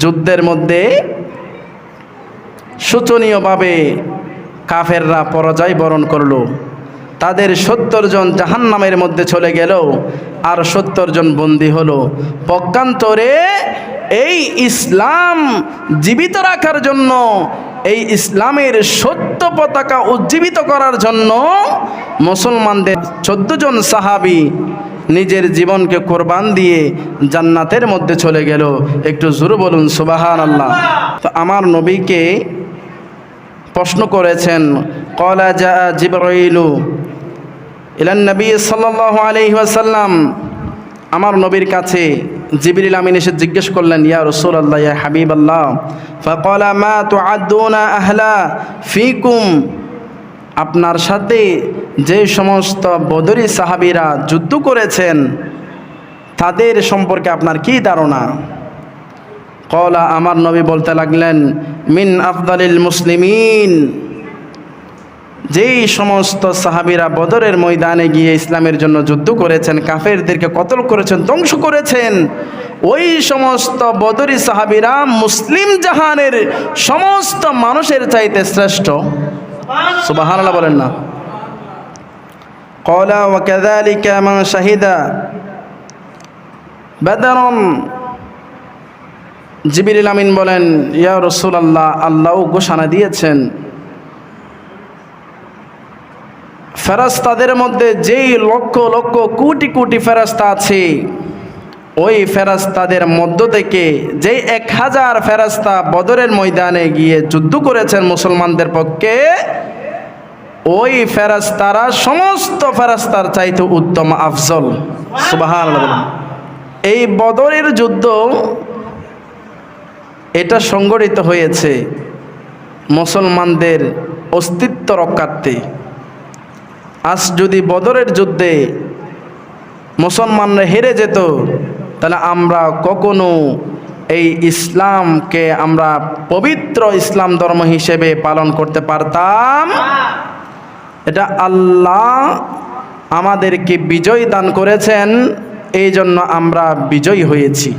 যুদ্ধের মধ্যে শোচনীয়ভাবে কাফেররা পরাজয় বরণ করলো। তাদের 70 জন জাহান্নামের মধ্যে চলে গেল, আর 70 জন বন্দী হলো। পক্ষান্তরে এই ইসলাম জীবিত রাখার জন্য, এই ইসলামের সত্য পতাকা উজ্জীবিত করার জন্য মুসলমানদের 14 জন সাহাবী নিজের জীবনকে কোরবান দিয়ে জান্নাতের মধ্যে চলে গেল। একটু জোরে বলুন সুবহানাল্লাহ। তো আমার নবীকে প্রশ্ন করেছেন, ক্বালা জা জিবরাইলু ইলান নবী সাল্লাল্লাহু আলাইহি ওয়াসাল্লাম, আমার নবীর কাছে জিবরিল আমিন এসে জিজ্ঞেস করলেন, ইয়া রাসূলুল্লাহ, ইয়া হাবিবাল্লাহ, ফাকালা মা তুআদ্দুনা আহলা ফিকুম, আপনার সাথে যে সমস্ত বদরি সাহাবীরা যুদ্ধ করেছেন তাদের সম্পর্কে আপনার কি ধারণা? ক্বালা, আমার নবী বলতে লাগলেন, মিন আফদালিল মুসলিমিন, যেই সমস্ত সাহাবীরা বদরের ময়দানে গিয়ে ইসলামের জন্য যুদ্ধ করেছেন, কাফেরদেরকে কতল করেছেন, ধ্বংস করেছেন, ওই সমস্ত বদরি সাহাবীরা মুসলিম জাহানের সমস্ত মানুষের চাইতে শ্রেষ্ঠ। সুবহানাল্লাহ বলেন না। ক্বালা ওয়া কাযালিকা মান শাহিদা বাদরন, জিবরিল আমিন বলেন, ইয়া রাসূলুল্লাহ, আল্লাহ ঘোষণা দিয়েছেন ফেরেশতাদের মধ্যে যেই লক্ষ লক্ষ কোটি কোটি ফেরেশতা আছে, ওই ফেরেশতাদের মধ্য থেকে যেই 1000 ফেরেশতা বদরের ময়দানে গিয়ে যুদ্ধ করেছেন মুসলমানদের পক্ষে, ওই ফেরেশতারা সমস্ত ফেরেশতার চাইতে উত্তম, আফজল। সুবহানাল্লাহ। এই বদরের যুদ্ধ এটা সংগঠিত হয়েছে মুসলমানদের অস্তিত্ব রক্ষার্থে। আজ যদি বদরের যুদ্ধে মুসলমানরা হেরে যেত, তাহলে আমরা কখনো এই ইসলামকে আমরা পবিত্র ইসলাম ধর্ম হিসেবে পালন করতে পারতাম। এটা আল্লাহ আমাদেরকে বিজয় দান করেছেন, এই জন্য আমরা বিজয়ী হয়েছি।